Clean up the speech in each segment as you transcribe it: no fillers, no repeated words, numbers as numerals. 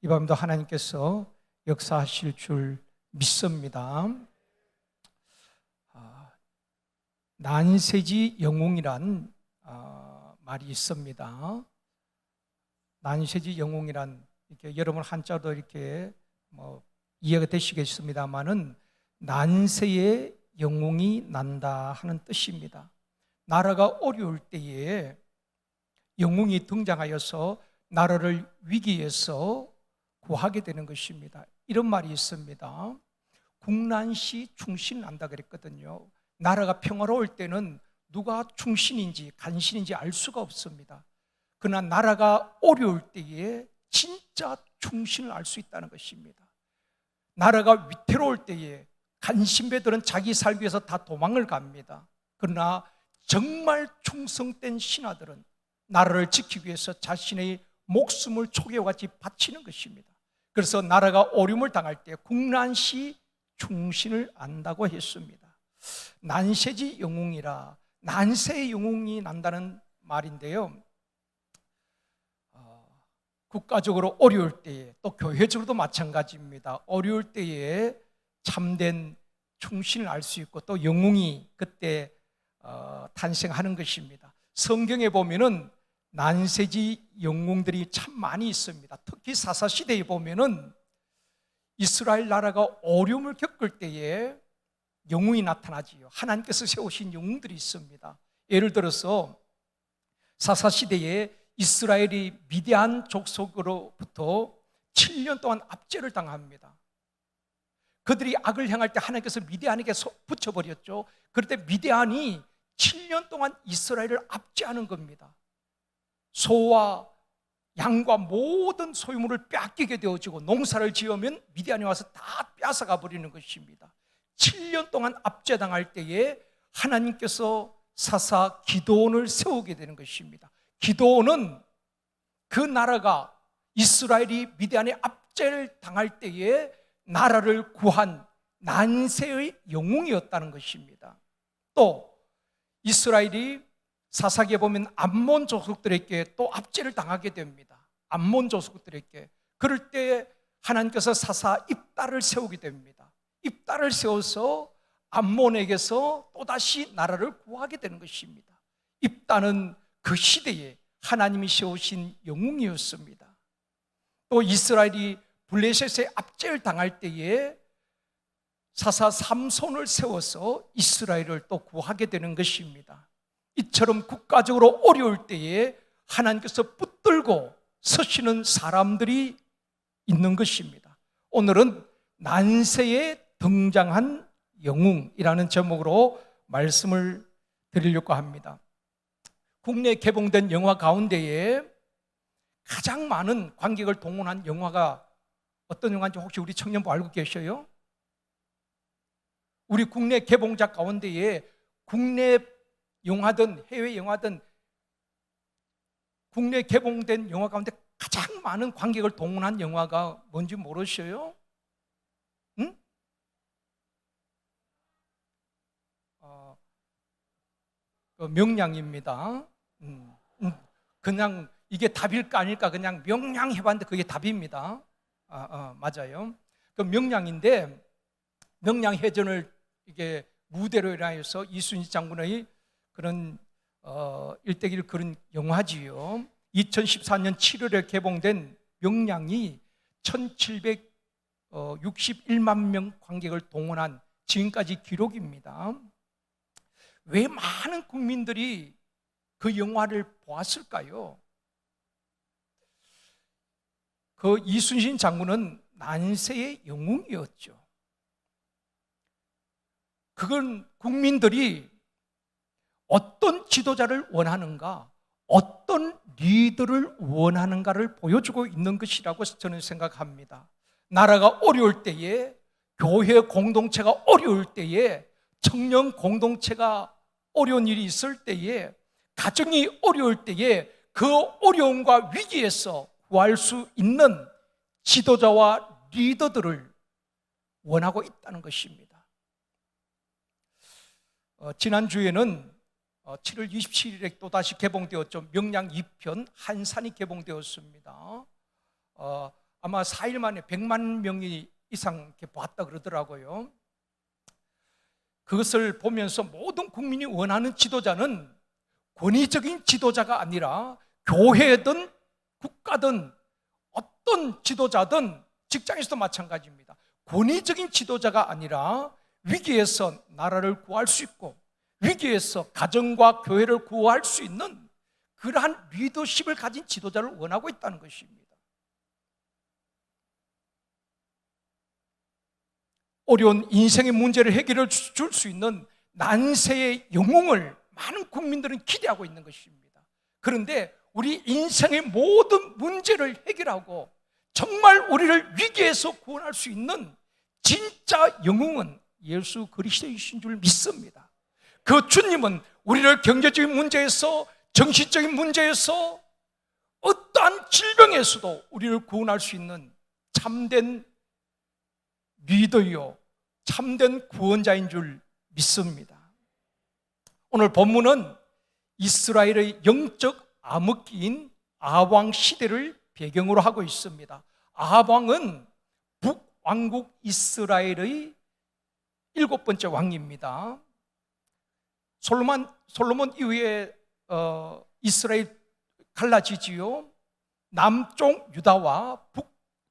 이 밤도 하나님께서 역사하실 줄 믿습니다. 난세지 영웅이란 말이 있습니다. 난세지 영웅이란 이렇게 여러분 한자도 이렇게 이해가 되시겠습니다만은 난세의 영웅이 난다 하는 뜻입니다. 나라가 어려울 때에 영웅이 등장하여서 나라를 위기에서 구하게 되는 것입니다. 이런 말이 있습니다. 국난시 충신 난다 그랬거든요. 나라가 평화로울 때는 누가 충신인지 간신인지 알 수가 없습니다. 그러나 나라가 어려울 때에 진짜 충신을 알 수 있다는 것입니다. 나라가 위태로울 때에 간신배들은 자기 살기 위해서 다 도망을 갑니다. 그러나 정말 충성된 신하들은 나라를 지키기 위해서 자신의 목숨을 초계와 같이 바치는 것입니다. 그래서 나라가 어려움을 당할 때 국난시 충신을 안다고 했습니다. 난세지 영웅이라, 난세의 영웅이 난다는 말인데요, 국가적으로 어려울 때에, 또 교회적으로도 마찬가지입니다. 어려울 때에 참된 충신을 알 수 있고 또 영웅이 그때 탄생하는 것입니다. 성경에 보면은 난세지 영웅들이 참 많이 있습니다. 특히 사사시대에 보면은 이스라엘 나라가 어려움을 겪을 때에 영웅이 나타나지요. 하나님께서 세우신 영웅들이 있습니다. 예를 들어서 사사시대에 이스라엘이 미디안 족속으로부터 7년 동안 압제를 당합니다. 그들이 악을 행할 때 하나님께서 미디안에게 붙여버렸죠. 그럴 때 미디안이 7년 동안 이스라엘을 압제하는 겁니다. 소와 양과 모든 소유물을 빼앗기게 되어지고 농사를 지으면 미디안이 와서 다 뺏어가 버리는 것입니다. 7년 동안 압제당할 때에 하나님께서 사사 기드온을 세우게 되는 것입니다. 기드온은 그 나라가 이스라엘이 미디안의 압제를 당할 때에 나라를 구한 난세의 영웅이었다는 것입니다. 또 이스라엘이 사사기에 보면 암몬 족속들에게 또 압제를 당하게 됩니다. 암몬 족속들에게. 그럴 때 하나님께서 사사 입달을 세우게 됩니다. 입달을 세워서 암몬에게서 또다시 나라를 구하게 되는 것입니다. 입달은 그 시대에 하나님이 세우신 영웅이었습니다. 또 이스라엘이 블레셋의 압제를 당할 때에 사사 삼손을 세워서 이스라엘을 또 구하게 되는 것입니다. 이처럼 국가적으로 어려울 때에 하나님께서 붙들고 서시는 사람들이 있는 것입니다. 오늘은 난세에 등장한 영웅이라는 제목으로 말씀을 드리려고 합니다. 국내에 개봉된 영화 가운데에 가장 많은 관객을 동원한 영화가 어떤 영화인지 혹시 우리 청년부 알고 계셔요? 우리 국내 개봉작 가운데에 국내 영화든 해외 영화든 국내 개봉된 영화 가운데 가장 많은 관객을 동원한 영화가 뭔지 모르셔요? 응? 명량입니다. 그냥 이게 답일까 아닐까 그냥 명량해봤는데 그게 답입니다. 맞아요. 그 명량인데 명량해전을 이게 무대로 인하여서 이순신 장군의 그런 일대기를 그런 영화지요. 2014년 7월에 개봉된 명량이 1761만 명 관객을 동원한 지금까지 기록입니다. 왜 많은 국민들이 그 영화를 보았을까요? 그 이순신 장군은 난세의 영웅이었죠. 그건 국민들이 어떤 지도자를 원하는가, 어떤 리더를 원하는가를 보여주고 있는 것이라고 저는 생각합니다. 나라가 어려울 때에, 교회 공동체가 어려울 때에, 청년 공동체가 어려운 일이 있을 때에, 가정이 어려울 때에 그 어려움과 위기에서 구할 수 있는 지도자와 리더들을 원하고 있다는 것입니다. 지난주에는 7월 27일에 또다시 개봉되었죠. 명량 2편 한산이 개봉되었습니다. 아마 4일 만에 100만 명이 이상 이렇게 봤다 그러더라고요. 그것을 보면서 모든 국민이 원하는 지도자는 권위적인 지도자가 아니라 교회든 국가든 어떤 지도자든 직장에서도 마찬가지입니다. 권위적인 지도자가 아니라 위기에서 나라를 구할 수 있고 위기에서 가정과 교회를 구할 수 있는 그러한 리더십을 가진 지도자를 원하고 있다는 것입니다. 어려운 인생의 문제를 해결해 줄 수 있는 난세의 영웅을 많은 국민들은 기대하고 있는 것입니다. 그런데 우리 인생의 모든 문제를 해결하고 정말 우리를 위기에서 구원할 수 있는 진짜 영웅은 예수 그리스도이신 줄 믿습니다. 그 주님은 우리를 경제적인 문제에서, 정신적인 문제에서, 어떠한 질병에서도 우리를 구원할 수 있는 참된 리더요, 참된 구원자인 줄 믿습니다. 오늘 본문은 이스라엘의 영적 암흑기인 아합 시대를 배경으로 하고 있습니다. 아합 왕은 북왕국 이스라엘의 7번째 왕입니다. 솔로몬 이후에 이스라엘 갈라지지요. 남쪽 유다와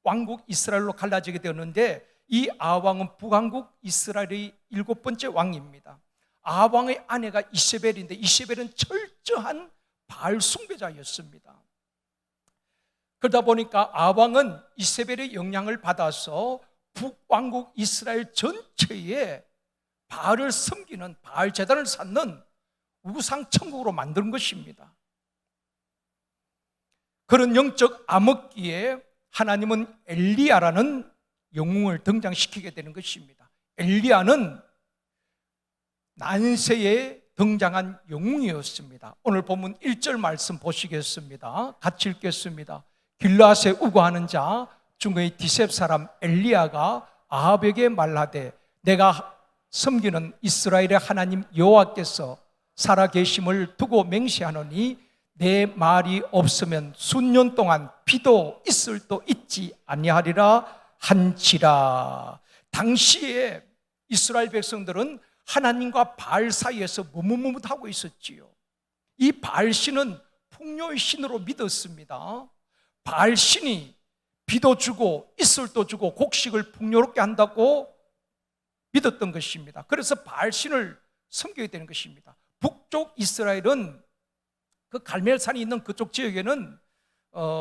북왕국 이스라엘로 갈라지게 되었는데, 이 아합 왕은 북왕국 이스라엘의 7번째 왕입니다. 아합 왕의 아내가 이세벨인데, 이세벨은 철저한 바알 숭배자였습니다. 그러다 보니까 아합 왕은 이세벨의 영향을 받아서 북왕국 이스라엘 전체에 바알을 섬기는, 바알 제단을 쌓는 우상 천국으로 만든 것입니다. 그런 영적 암흑기에 하나님은 엘리야라는 영웅을 등장시키게 되는 것입니다. 엘리야는 난세에 등장한 영웅이었습니다. 오늘 본문 1절 말씀 보시겠습니다. 같이 읽겠습니다. 길르앗에 우거하는 자 중의 디셉 사람 엘리야가 아합에게 말하되, 내가 섬기는 이스라엘의 하나님 여호와께서 살아계심을 두고 맹세하노니 내 말이 없으면 순년 동안 비도 있을도 있지 아니하리라 한지라. 당시에 이스라엘 백성들은 하나님과 바알 사이에서 머뭇머뭇하고 있었지요. 이 바알 신은 풍요의 신으로 믿었습니다. 바알 신이 비도 주고 이슬도 주고 곡식을 풍요롭게 한다고 믿었던 것입니다. 그래서 바알 신을 섬기게 되는 것입니다. 북쪽 이스라엘은 그 갈멜산이 있는 그쪽 지역에는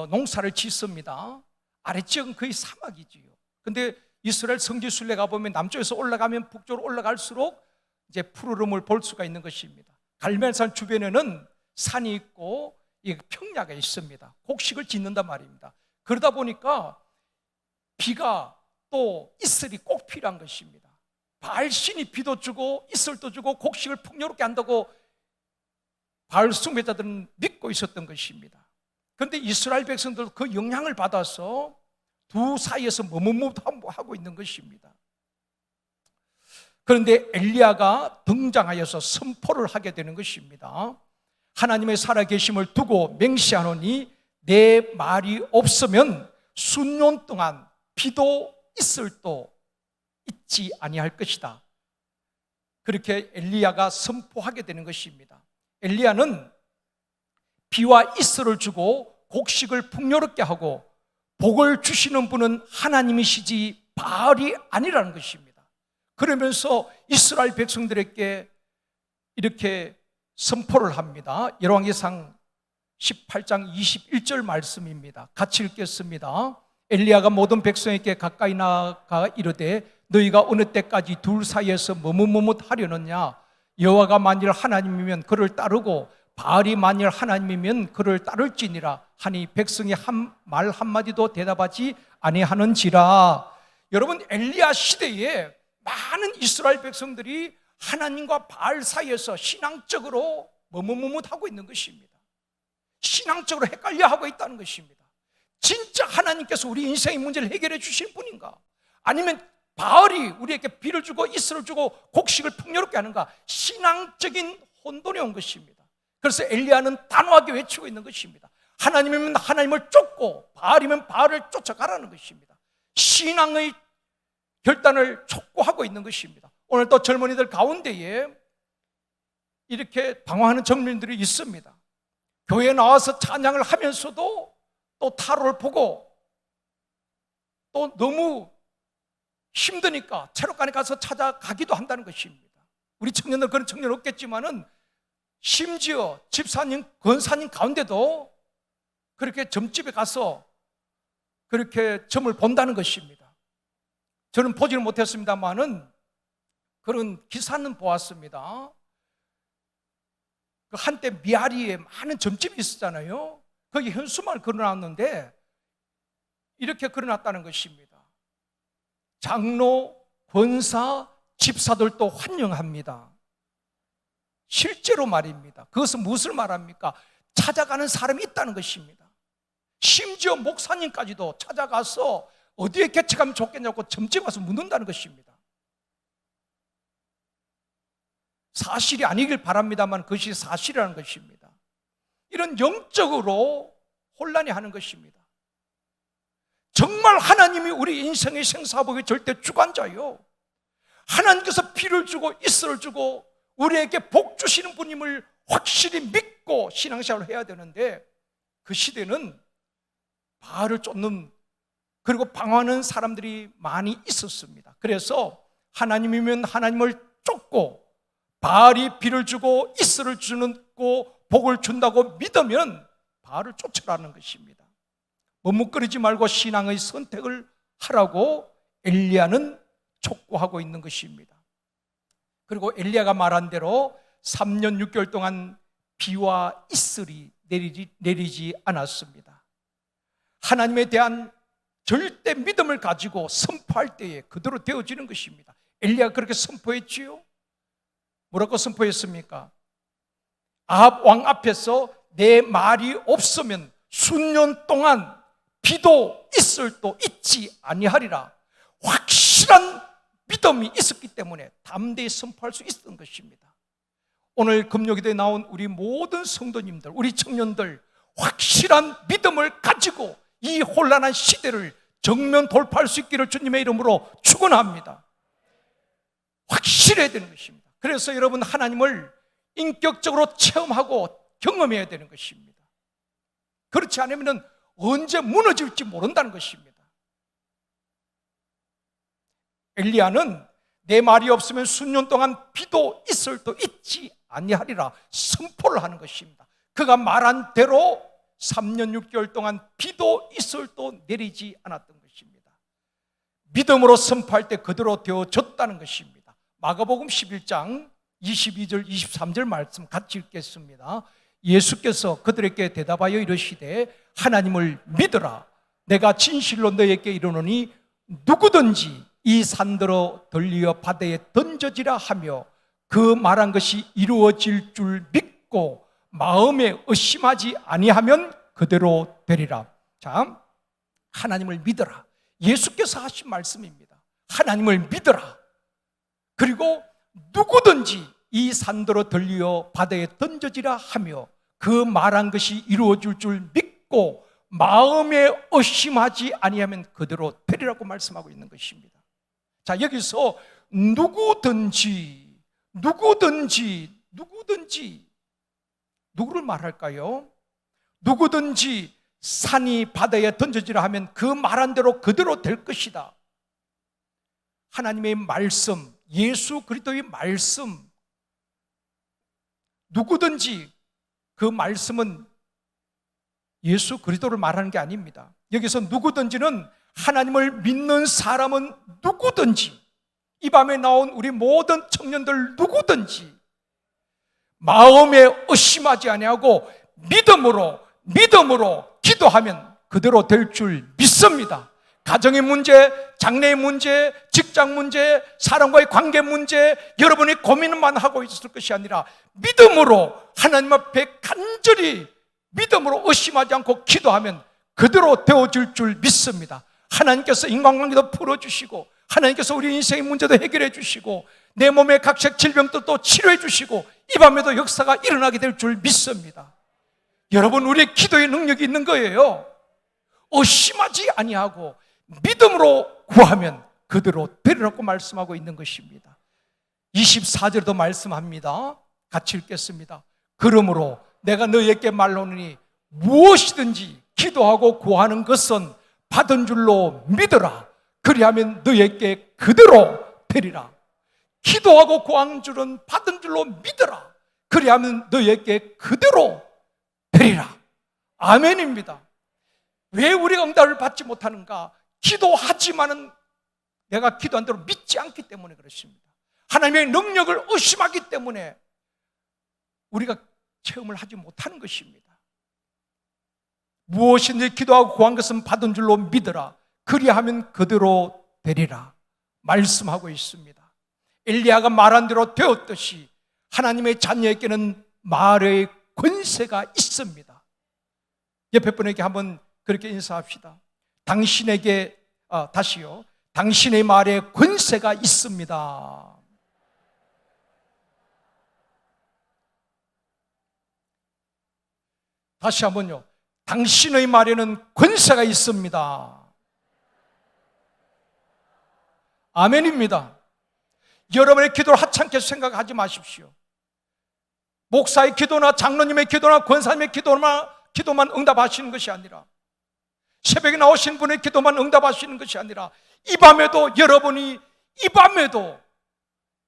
농사를 짓습니다. 아래지역은 거의 사막이지요. 근데 이스라엘 성지 순례 가보면 남쪽에서 올라가면 북쪽으로 올라갈수록 이제 푸르름을 볼 수가 있는 것입니다. 갈멜산 주변에는 산이 있고 평야가 있습니다. 곡식을 짓는단 말입니다. 그러다 보니까 비가 또 이슬이 꼭 필요한 것입니다. 바알 신이 비도 주고 이슬도 주고 곡식을 풍요롭게 한다고 바알 숭배자들은 믿고 있었던 것입니다. 그런데 이스라엘 백성들도 그 영향을 받아서 두 사이에서 머뭇머뭇하고 있는 것입니다. 그런데 엘리야가 등장하여서 선포를 하게 되는 것입니다. 하나님의 살아계심을 두고 맹세하노니 내 말이 없으면 순년 동안 비도 이슬도 있지 아니할 것이다. 그렇게 엘리야가 선포하게 되는 것입니다. 엘리야는 비와 이슬을 주고 곡식을 풍요롭게 하고 복을 주시는 분은 하나님이시지 바알이 아니라는 것입니다. 그러면서 이스라엘 백성들에게 이렇게 선포를 합니다. 열왕기상 18장 21절 말씀입니다. 같이 읽겠습니다. 엘리야가 모든 백성에게 가까이 나가 이르되, 너희가 어느 때까지 둘 사이에서 머뭇머뭇하려느냐? 여호와가 만일 하나님이면 그를 따르고 바알이 만일 하나님이면 그를 따를지니라 하니 백성이 말 한마디도 대답하지 아니하는지라. 여러분, 엘리야 시대에 많은 이스라엘 백성들이 하나님과 바알 사이에서 신앙적으로 머뭇머뭇하고 있는 것입니다. 신앙적으로 헷갈려하고 있다는 것입니다. 진짜 하나님께서 우리 인생의 문제를 해결해 주실 분인가? 아니면 바알이 우리에게 비를 주고 이슬을 주고 곡식을 풍요롭게 하는가? 신앙적인 혼돈이 온 것입니다. 그래서 엘리야는 단호하게 외치고 있는 것입니다. 하나님이면 하나님을 쫓고 바알이면 바알을 쫓아가라는 것입니다. 신앙의 결단을 촉구하고 있는 것입니다. 오늘 또 젊은이들 가운데에 이렇게 방황하는 젊은이들이 있습니다. 교회에 나와서 찬양을 하면서도 또 타로를 보고 또 너무 힘드니까 체력관에 가서 찾아가기도 한다는 것입니다. 우리 청년들 그런 청년 없겠지만은 심지어 집사님, 권사님 가운데도 그렇게 점집에 가서 그렇게 점을 본다는 것입니다. 저는 보지는 못했습니다만은 그런 기사는 보았습니다. 그 한때 미아리에 많은 점집이 있었잖아요. 거기 현수막을 걸어놨는데 이렇게 걸어놨다는 것입니다. 장로, 권사, 집사들도 환영합니다. 실제로 말입니다. 그것은 무엇을 말합니까? 찾아가는 사람이 있다는 것입니다. 심지어 목사님까지도 찾아가서 어디에 개척하면 좋겠냐고 점집 와서 묻는다는 것입니다. 사실이 아니길 바랍니다만 그것이 사실이라는 것입니다. 이런 영적으로 혼란이 하는 것입니다. 정말 하나님이 우리 인생의 생사복의 절대 주관자요, 하나님께서 피를 주고 이슬을 주고 우리에게 복 주시는 분임을 확실히 믿고 신앙생활을 해야 되는데, 그 시대는 바알을 쫓는 그리고 방황하는 사람들이 많이 있었습니다. 그래서 하나님이면 하나님을 쫓고 바알이 비를 주고 이슬을 주고 복을 준다고 믿으면 바알을 쫓으라는 것입니다. 머뭇거리지 말고 신앙의 선택을 하라고 엘리야는 촉구하고 있는 것입니다. 그리고 엘리야가 말한 대로 3년 6개월 동안 비와 이슬이 내리지 않았습니다. 하나님에 대한 절대 믿음을 가지고 선포할 때에 그대로 되어지는 것입니다. 엘리야가 그렇게 선포했지요. 뭐라고 선포했습니까? 아합 왕 앞에서 내 말이 없으면 수년 동안 비도 이슬도 있지 아니하리라. 확실한 믿음이 있었기 때문에 담대히 선포할 수 있었던 것입니다. 오늘 금요기도에 나온 우리 모든 성도님들, 우리 청년들, 확실한 믿음을 가지고 이 혼란한 시대를 정면 돌파할 수 있기를 주님의 이름으로 축원합니다. 확실해야 되는 것입니다. 그래서 여러분, 하나님을 인격적으로 체험하고 경험해야 되는 것입니다. 그렇지 않으면 언제 무너질지 모른다는 것입니다. 엘리야는 내 말이 없으면 수년 동안 비도 이슬도 있지 아니하리라 선포를 하는 것입니다. 그가 말한 대로 3년 6개월 동안 비도 이슬도 내리지 않았던 것입니다. 믿음으로 선포할 때 그대로 되어졌다는 것입니다. 마가복음 11장 22절 23절 말씀 같이 읽겠습니다. 예수께서 그들에게 대답하여 이르시되 하나님을 믿으라. 내가 진실로 너에게 이르노니 누구든지 이 산더러 들리어 바다에 던져지라 하며 그 말한 것이 이루어질 줄 믿고 마음에 의심하지 아니하면 그대로 되리라. 자, 하나님을 믿어라. 예수께서 하신 말씀입니다. 하나님을 믿어라. 그리고 누구든지 이 산더러 들리어 바다에 던져지라 하며 그 말한 것이 이루어질 줄 믿고 마음에 의심하지 아니하면 그대로 되리라고 말씀하고 있는 것입니다. 자, 여기서 누구든지 누구를 말할까요? 누구든지 산이 바다에 던져지라 하면 그 말한 대로 그대로 될 것이다. 하나님의 말씀, 예수 그리스도의 말씀, 누구든지, 그 말씀은 예수 그리스도를 말하는 게 아닙니다. 여기서 누구든지는 하나님을 믿는 사람은 누구든지, 이 밤에 나온 우리 모든 청년들 누구든지 마음에 의심하지 아니하고 믿음으로 기도하면 그대로 될 줄 믿습니다. 가정의 문제, 장래의 문제, 직장 문제, 사람과의 관계 문제, 여러분이 고민만 하고 있을 것이 아니라 믿음으로 하나님 앞에 간절히 믿음으로 의심하지 않고 기도하면 그대로 되어질 줄 믿습니다. 하나님께서 인간관계도 풀어주시고, 하나님께서 우리 인생의 문제도 해결해 주시고, 내 몸의 각색 질병도 또 치료해 주시고, 이 밤에도 역사가 일어나게 될 줄 믿습니다. 여러분, 우리의 기도의 능력이 있는 거예요. 의심하지 아니하고 믿음으로 구하면 그대로 되리라고 말씀하고 있는 것입니다. 24절도 말씀합니다. 같이 읽겠습니다. 그러므로 내가 너희에게 말하노니 무엇이든지 기도하고 구하는 것은 받은 줄로 믿어라. 그리하면 너희에게 그대로 되리라. 기도하고 구하는 줄은 받은 줄로 믿어라. 그리하면 너희에게 그대로 되리라. 아멘입니다. 왜 우리가 응답을 받지 못하는가? 기도하지만은 내가 기도한 대로 믿지 않기 때문에 그렇습니다. 하나님의 능력을 의심하기 때문에 우리가 체험을 하지 못하는 것입니다. 무엇인지 기도하고 구한 것은 받은 줄로 믿어라. 그리하면 그대로 되리라 말씀하고 있습니다. 엘리야가 말한 대로 되었듯이 하나님의 자녀에게는 말의 권세가 있습니다. 옆에 분에게 한번 그렇게 인사합시다. 당신에게 다시요. 당신의 말에 권세가 있습니다. 다시 한번요. 당신의 말에는 권세가 있습니다. 아멘입니다. 여러분의 기도를 하찮게 생각하지 마십시오. 목사의 기도나 장로님의 기도나 권사님의 기도만 응답하시는 것이 아니라, 새벽에 나오신 분의 기도만 응답하시는 것이 아니라, 이 밤에도 여러분이 이 밤에도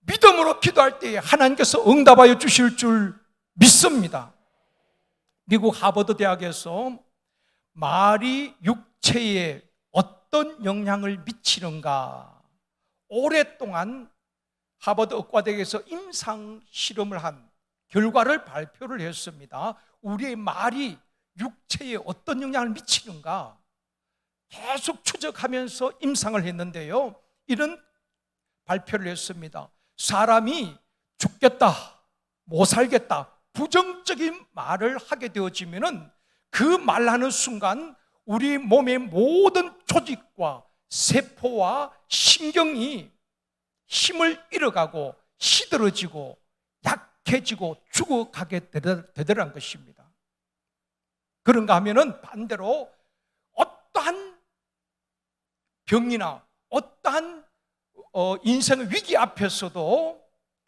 믿음으로 기도할 때에 하나님께서 응답하여 주실 줄 믿습니다. 미국 하버드 대학에서 말이 육체에 어떤 영향을 미치는가 오랫동안 하버드 의과대학에서 임상 실험을 한 결과를 발표를 했습니다. 우리의 말이 육체에 어떤 영향을 미치는가 계속 추적하면서 임상을 했는데요, 이런 발표를 했습니다. 사람이 죽겠다, 못 살겠다, 부정적인 말을 하게 되어지면은 그 말하는 순간 우리 몸의 모든 조직과 세포와 신경이 힘을 잃어가고 시들어지고 약해지고 죽어가게 되더란 것입니다. 그런가 하면은 반대로 어떠한 병이나 어떠한 인생의 위기 앞에서도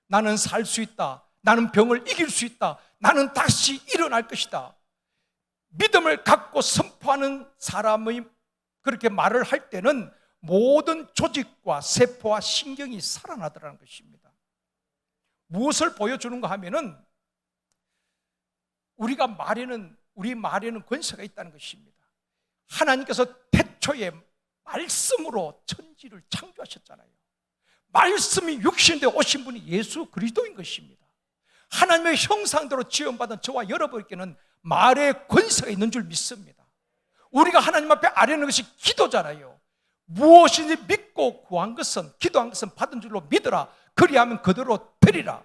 나는 살 수 있다, 나는 병을 이길 수 있다, 나는 다시 일어날 것이다, 믿음을 갖고 선포하는 사람의 그렇게 말을 할 때는 모든 조직과 세포와 신경이 살아나더라는 것입니다. 무엇을 보여주는가 하면은 우리 말에는 권세가 있다는 것입니다. 하나님께서 태초에 말씀으로 천지를 창조하셨잖아요. 말씀이 육신되어 오신 분이 예수 그리스도인 것입니다. 하나님의 형상대로 지음받은 저와 여러분에게는 말의 권세가 있는 줄 믿습니다. 우리가 하나님 앞에 아뢰는 것이 기도잖아요. 무엇인지 믿고 구한 것은, 기도한 것은 받은 줄로 믿어라. 그리하면 그대로 되리라.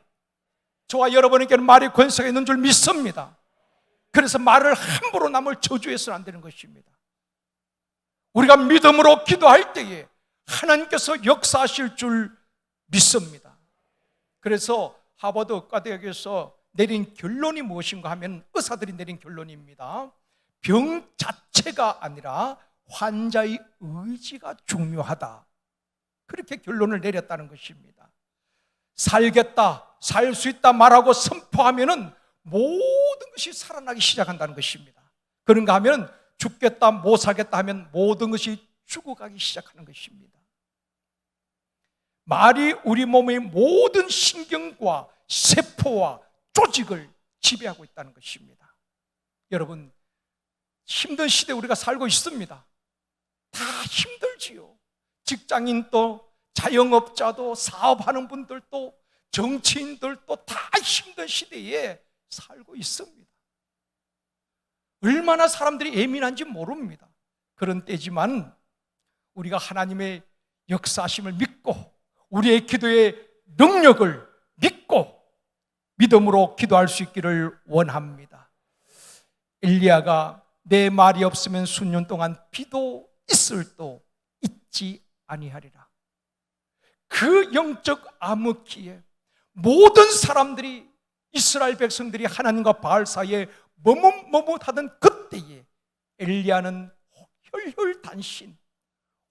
저와 여러분에게는 말의 권세가 있는 줄 믿습니다. 그래서 말을 함부로 남을 저주해서는 안 되는 것입니다. 우리가 믿음으로 기도할 때에 하나님께서 역사하실 줄 믿습니다. 그래서 하버드 의과대학에서 내린 결론이 무엇인가 하면, 의사들이 내린 결론입니다. 병 자체가 아니라 환자의 의지가 중요하다, 그렇게 결론을 내렸다는 것입니다. 살겠다, 살 수 있다 말하고 선포하면은 모든 것이 살아나기 시작한다는 것입니다. 그런가 하면 죽겠다, 못 살겠다 하면 모든 것이 죽어가기 시작하는 것입니다. 말이 우리 몸의 모든 신경과 세포와 조직을 지배하고 있다는 것입니다. 여러분, 힘든 시대에 우리가 살고 있습니다. 다 힘들지요. 직장인도, 자영업자도, 사업하는 분들도, 정치인들도 다 힘든 시대에 살고 있습니다. 얼마나 사람들이 예민한지 모릅니다. 그런 때지만 우리가 하나님의 역사하심을 믿고 우리의 기도의 능력을 믿고 믿음으로 기도할 수 있기를 원합니다. 엘리야가 내 말이 없으면 수년 동안 비도 있을도 있지 아니하리라. 그 영적 암흑기에 모든 사람들이, 이스라엘 백성들이 하나님과 바알 사이에 머뭇머뭇하던 그때에 엘리야는 혈혈단신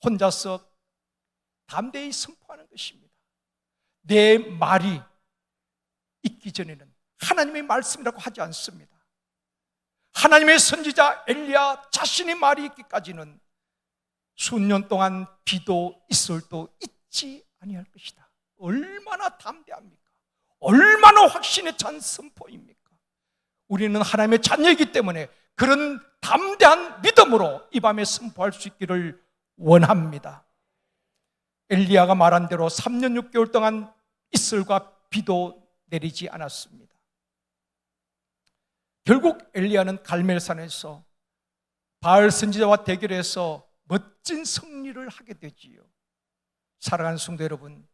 혼자서 담대히 선포하는 것입니다. 내 말이 있기 전에는 하나님의 말씀이라고 하지 않습니다. 하나님의 선지자 엘리야 자신의 말이 있기까지는 수년 동안 비도 이슬도 있지 아니할 것이다. 얼마나 담대합니까? 얼마나 확신에 찬 선포입니까? 우리는 하나님의 자녀이기 때문에 그런 담대한 믿음으로 이 밤에 선포할 수 있기를 원합니다. 엘리야가 말한 대로 3년 6개월 동안 이슬과 비도 내리지 않았습니다. 결국 엘리야는 갈멜산에서 바알 선지자와 대결해서 멋진 승리를 하게 되지요. 사랑하는 성도 여러분,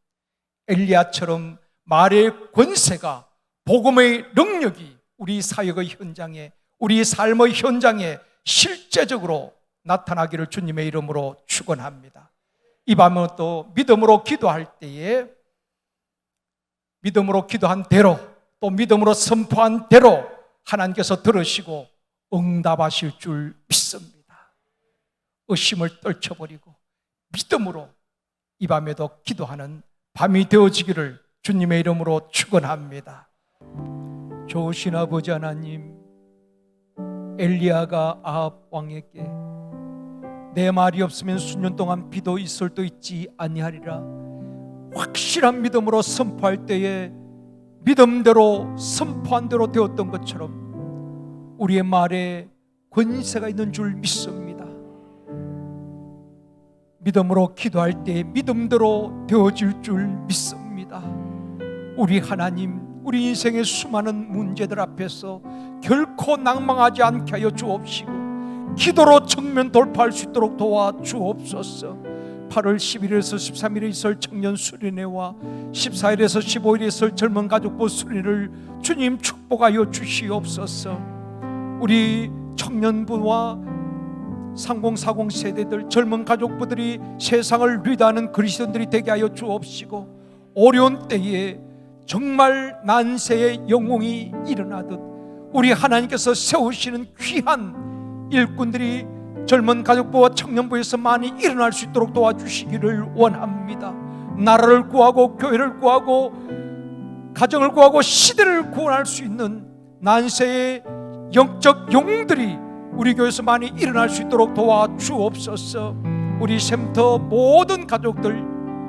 엘리야처럼 말의 권세가, 복음의 능력이 우리 사역의 현장에, 우리 삶의 현장에 실제적으로 나타나기를 주님의 이름으로 축원합니다. 이 밤은 또 믿음으로 기도할 때에 믿음으로 기도한 대로, 또 믿음으로 선포한 대로 하나님께서 들으시고 응답하실 줄 믿습니다. 의심을 떨쳐버리고 믿음으로 이 밤에도 기도하는 밤이 되어지기를 주님의 이름으로 축원합니다. 좋으신 아버지 하나님, 엘리야가 아합 왕에게 내 말이 없으면 수년 동안 비도 이슬도 있지 아니하리라 확실한 믿음으로 선포할 때에 믿음대로 선포한 대로 되었던 것처럼 우리의 말에 권세가 있는 줄 믿습니다. 믿음으로 기도할 때 믿음대로 되어질 줄 믿습니다. 우리 하나님, 우리 인생의 수많은 문제들 앞에서 결코 낭망하지 않게 하여 주옵시고 기도로 정면 돌파할 수 있도록 도와주옵소서. 8월 11일에서 13일에 있을 청년 수련회와 14일에서 15일에 있을 젊은 가족부 수련회를 주님 축복하여 주시옵소서. 우리 청년부와 3040 세대들, 젊은 가족부들이 세상을 리드하는 그리스도인들이 되게 하여 주옵시고 어려운 때에 정말 난세의 영웅이 일어나듯 우리 하나님께서 세우시는 귀한 일꾼들이 젊은 가족부와 청년부에서 많이 일어날 수 있도록 도와주시기를 원합니다. 나라를 구하고 교회를 구하고 가정을 구하고 시대를 구원할 수 있는 난세의 영적 영웅들이 우리 교회에서 많이 일어날 수 있도록 도와주옵소서. 우리 샘터 모든 가족들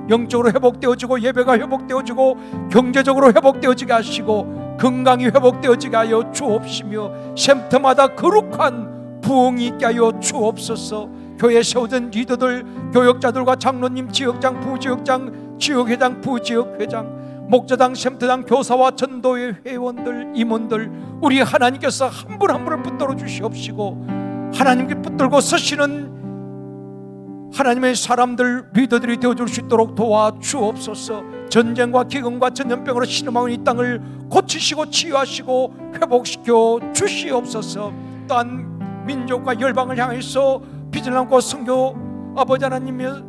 영적으로 회복되어지고 예배가 회복되어지고 경제적으로 회복되어지게 하시고 건강이 회복되어지게 하여 주옵시며 샘터마다 거룩한 부흥이 있게 하여 주옵소서. 교회에 세워진 리더들, 교역자들과 장로님, 지역장, 부지역장, 지역회장, 부지역회장, 목자당, 샘터장, 교사와 전도회 회원들, 임원들, 우리 하나님께서 한 분 한 분을 붙들어 주시옵시고 하나님께 붙들고 서시는 하나님의 사람들, 리더들이 되어줄 수 있도록 도와주옵소서. 전쟁과 기근과 전염병으로 신음하고 이 땅을 고치시고 치유하시고 회복시켜 주시옵소서. 또한 민족과 열방을 향해서 빚을 남고 선교 아버지 하나님의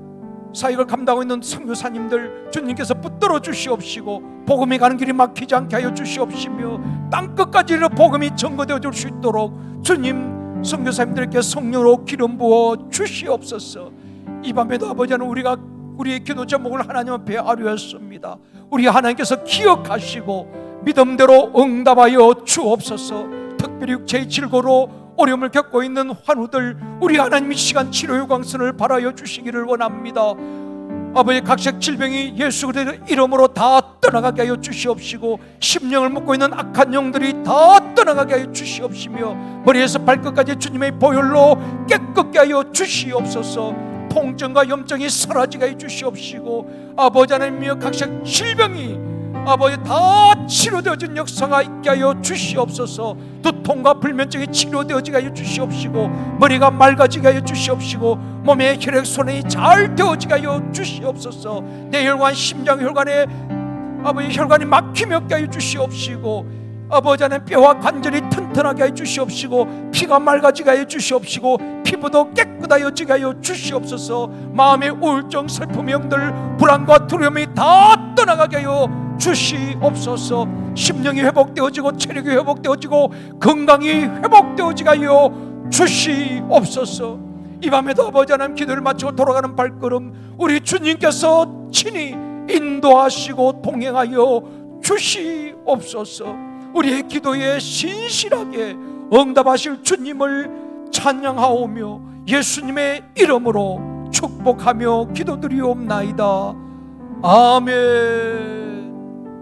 사역을 감당하고 있는 선교사님들 주님께서 붙들어 주시옵시고 복음이 가는 길이 막히지 않게 하여 주시옵시며 땅끝까지 이르러 복음이 전거되어 줄 수 있도록 주님 선교사님들께 성령으로 기름 부어 주시옵소서. 이 밤에도 아버지 하나님, 우리의 기도 제목을 하나님 앞에 아뢰었습니다. 우리 하나님께서 기억하시고 믿음대로 응답하여 주옵소서. 특별히 제7고로 어려움을 겪고 있는 환우들, 우리 하나님이 시간 치료 요강선을 바라여 주시기를 원합니다. 아버지, 각색 질병이 예수 그리스도의 이름으로 다 떠나가게 하여 주시옵시고 심령을 묶고 있는 악한 영들이 다 떠나가게 하여 주시옵시며 머리에서 발끝까지 주님의 보혈로 깨끗게 하여 주시옵소서. 통증과 염증이 사라지게 해 주시옵시고 아버지 하나님이여 각색 질병이 아버지 다 치료되어진 역사가 있게 하여 주시옵소서. 두통과 불면증이 치료되어지게 하여 주시옵시고 머리가 맑아지게 하여 주시옵시고 몸의 혈액순환이 잘 되어지게 하여 주시옵소서. 뇌혈관, 심장혈관에 아버지 혈관이 막힘이 없게 하여 주시옵시고 아버지 하나님 뼈와 관절이 튼튼하게 하여 주시옵시고 피가 맑아지게 하여 주시옵시고 피부도 깨끗하여지게 하여 주시옵소서. 마음의 우울증, 슬픔, 영들, 불안과 두려움이 다 떠나가게 하여 주시옵소서. 심령이 회복되어지고 체력이 회복되어지고 건강이 회복되어지게 하여 주시옵소서. 이 밤에도 아버지 하나님 기도를 마치고 돌아가는 발걸음 우리 주님께서 친히 인도하시고 동행하여 주시옵소서. 우리의 기도에 신실하게 응답하실 주님을 찬양하오며 예수님의 이름으로 축복하며 기도드리옵나이다. 아멘.